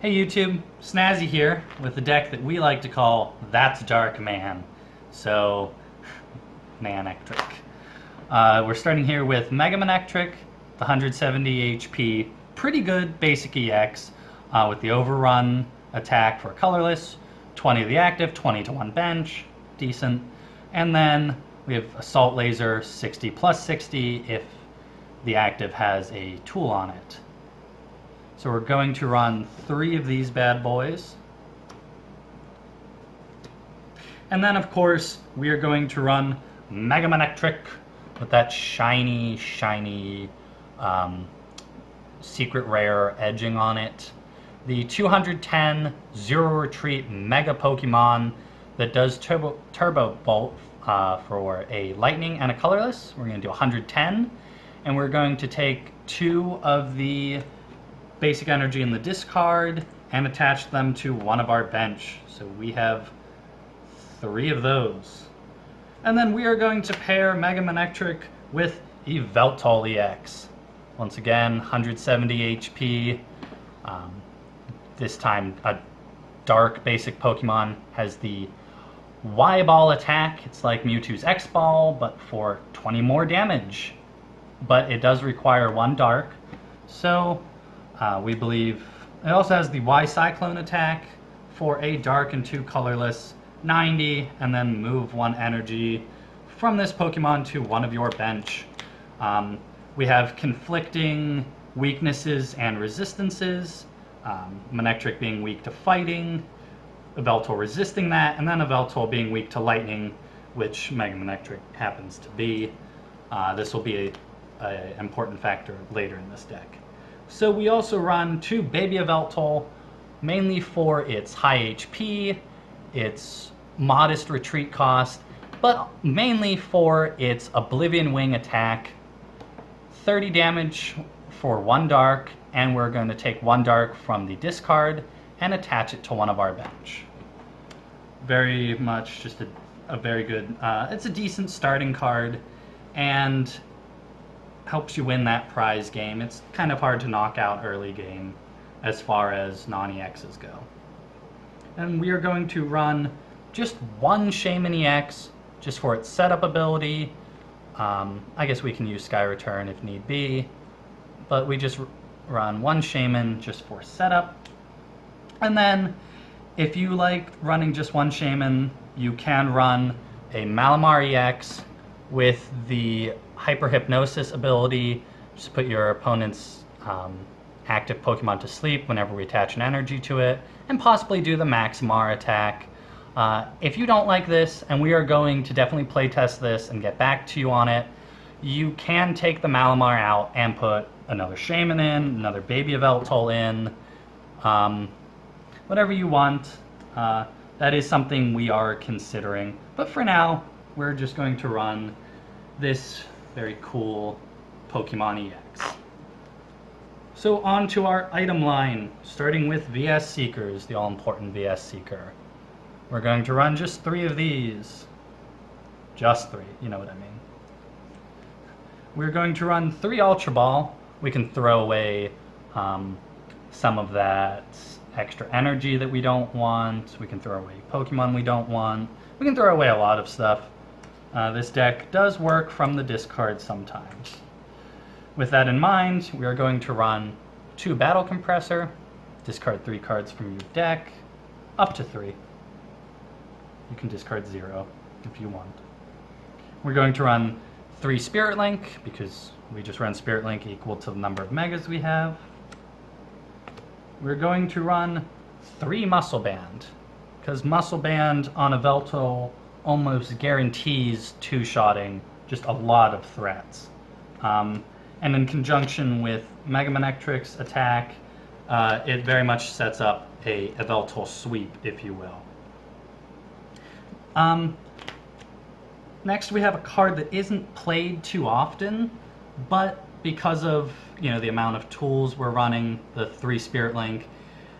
Hey YouTube, Snazzy here with a deck that we like to call That's Dark Man. So, Manectric. We're starting here with Mega Manectric, the 170 HP, pretty good basic EX, with the overrun attack for colorless, 20 to the active, 20 to 1 bench, decent. And then we have Assault Laser, 60 plus 60 if the active has a tool on it. So we're going to run 3 of these bad boys. And then, of course, we are going to run Mega Manectric with that shiny secret rare edging on it. The 210 Zero Retreat Mega Pokemon that does Turbo Bolt for a Lightning and a Colorless. We're going to do 110. And we're going to take 2 of the basic energy in the discard and attach them to one of our bench. So we have 3 of those. And then we are going to pair Mega Manectric with Yveltal EX. Once again, 170 HP. This time a dark basic Pokemon has the Y-Ball attack. It's like Mewtwo's X-Ball, but for 20 more damage. But it does require 1 dark. So we believe it also has the Y Cyclone attack for a dark and 2 colorless, 90, and then move 1 energy from this Pokemon to one of your bench. We have conflicting weaknesses and resistances. Manectric being weak to fighting, Yveltal resisting that, and then Yveltal being weak to lightning, which Mega Manectric happens to be. This will be an important factor later in this deck. So we also run 2 Baby Yveltal, mainly for its high HP, its modest retreat cost, but mainly for its Oblivion Wing attack. 30 damage for 1 dark, and we're going to take 1 dark from the discard and attach it to one of our bench. Very much just a very good, it's a decent starting card, and helps you win that prize game. It's kind of hard to knock out early game as far as non-EXs go. And we are going to run just 1 Shaman EX just for its setup ability. I guess we can use Sky Return if need be, but we just run 1 Shaman just for setup. And then if you like running just 1 Shaman, you can run a Malamar EX with the Hyper Hypnosis ability. Just put your opponent's active Pokemon to sleep whenever we attach an energy to it, and possibly do the Maximar attack. If you don't like this, and we are going to definitely playtest this and get back to you on it, you can take the Malamar out and put another Shaman in, another Baby Yveltal in, whatever you want. That is something we are considering, but for now, we're just going to run this very cool Pokemon EX. So on to our item line, starting with VS Seekers, the all-important VS Seeker. We're going to run just 3 of these. Just 3, you know what I mean. We're going to run 3 Ultra Ball. We can throw away some of that extra energy that we don't want. We can throw away Pokemon we don't want. We can throw away a lot of stuff. This deck does work from the discard sometimes. With that in mind, we are going to run 2 Battle Compressor, discard 3 cards from your deck, up to 3. You can discard 0 if you want. We're going to run 3 Spirit Link, because we just run Spirit Link equal to the number of Megas we have. We're going to run 3 Muscle Band, because Muscle Band on a Yveltal almost guarantees 2-shotting just a lot of threats. And in conjunction with Mega Manectric's attack, it very much sets up a Yveltal sweep, if you will. Next, we have a card that isn't played too often, but because of the amount of tools we're running, the 3 Spirit Link,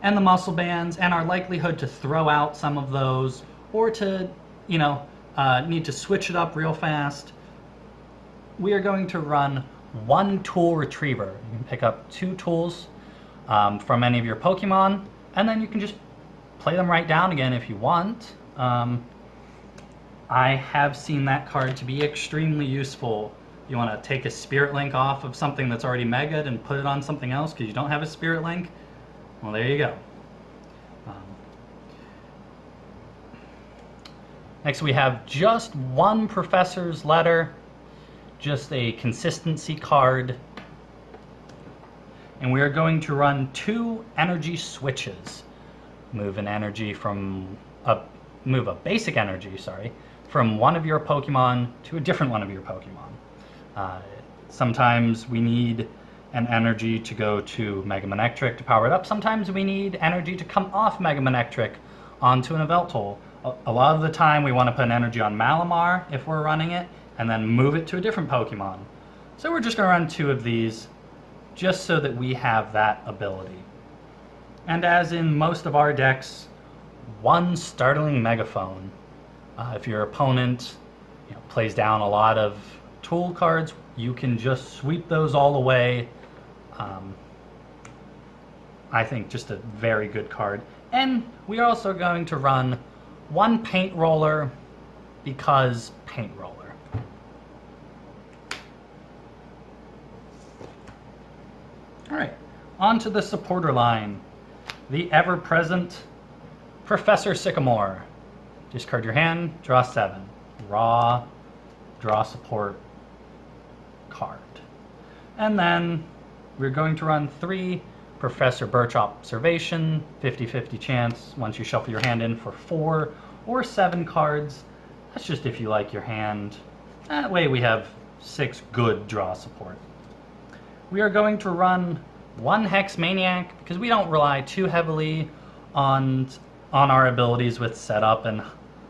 and the Muscle Bands, and our likelihood to throw out some of those, or to need to switch it up real fast, we are going to run 1 Tool Retriever. You can pick up 2 tools from any of your Pokemon, And then you can just play them right down again if you want. I have seen that card to be extremely useful. You want to take a Spirit Link off of something that's already megaed and put it on something else because you don't have a Spirit Link. Well, there you go. Next we have just one Professor's Letter, just a consistency card. And we are going to run 2 energy switches. Move an energy from move a basic energy, from one of your Pokemon to a different one of your Pokemon. Sometimes we need an energy to go to Mega Manectric to power it up. Sometimes we need energy to come off Mega Manectric onto an Yveltal. A lot of the time we want to put an energy on Malamar if we're running it, and then move it to a different Pokemon. So we're just going to run 2 of these, just so that we have that ability. And as in most of our decks, 1 Startling Megaphone. If your opponent plays down a lot of tool cards, you can just sweep those all away. I think just a very good card. And we are also going to run 1 Paint Roller, because Paint Roller. Alright, on to the supporter line. The ever-present Professor Sycamore. Discard your hand, draw 7. Raw, draw support card. And then we're going to run 3 Professor Birch Observation, 50-50 chance once you shuffle your hand in for 4 or 7 cards. That's just if you like your hand. That way we have 6 good draw support. We are going to run 1 Hex Maniac because we don't rely too heavily on our abilities with setup and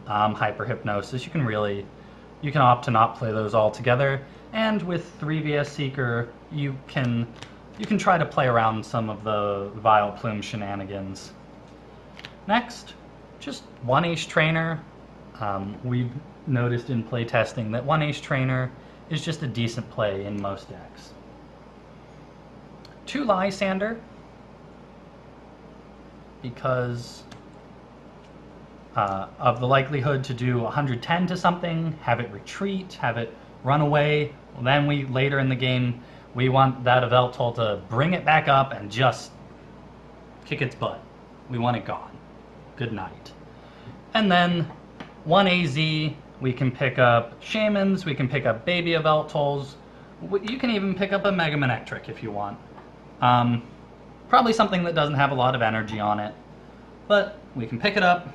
hyper hypnosis. You can opt to not play those all together. And with 3 VS Seeker, you can try to play around some of the Vile Plume shenanigans. Next, just 1 Ace Trainer. We've noticed in playtesting that 1 Ace Trainer is just a decent play in most decks. 2 Lysander, because of the likelihood to do 110 to something, have it retreat, have it run away. Well, then later in the game, we want that Yveltal to bring it back up and just kick its butt. We want it gone. Good night. And then 1 AZ, we can pick up Shamans, we can pick up Baby Yveltals. You can even pick up a Mega Manectric if you want. Probably something that doesn't have a lot of energy on it, but we can pick it up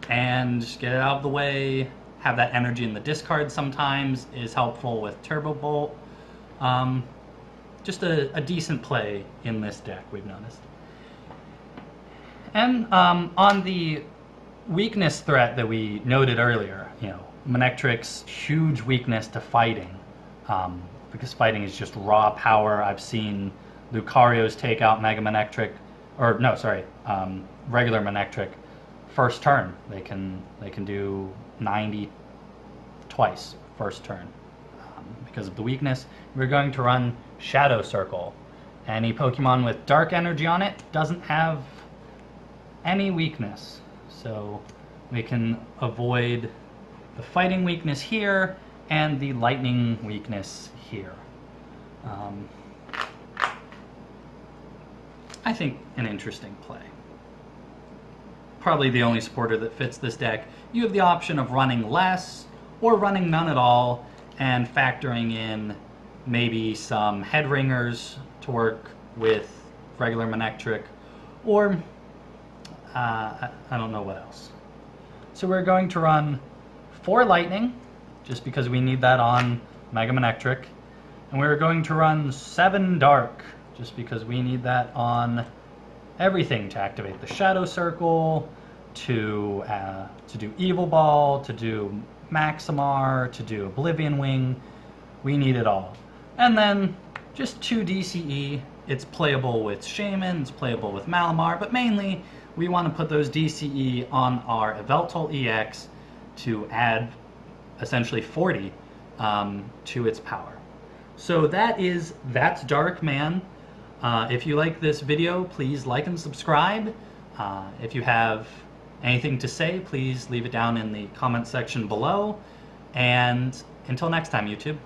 and just get it out of the way. Have that energy in the discard sometimes is helpful with Turbo Bolt. Just a decent play in this deck, we've noticed. And on the weakness threat that we noted earlier, Manectric's huge weakness to fighting, because fighting is just raw power. I've seen Lucario's take out Mega Manectric, or no, sorry, regular Manectric first turn. They can do 90 twice first turn because of the weakness. We're going to run Shadow Circle. Any Pokemon with dark energy on it doesn't have any weakness, so we can avoid the fighting weakness here and the lightning weakness here. I think an interesting play. Probably the only supporter that fits this deck. You have the option of running less or running none at all and factoring in maybe some head ringers to work with regular Manectric, or I don't know what else. So we're going to run 4 lightning, just because we need that on Mega Manectric, and we're going to run 7 dark, just because we need that on everything to activate the Shadow Circle, to do Evil Ball, to do Maximar, to do Oblivion Wing. We need it all. And then just 2 DCE. It's playable with Shaman, it's playable with Malamar, but mainly we want to put those DCE on our Yveltal EX to add essentially 40 to its power. So that's Dark Man. If you like this video, please like and subscribe. If you have anything to say, please leave it down in the comment section below. And until next time, YouTube.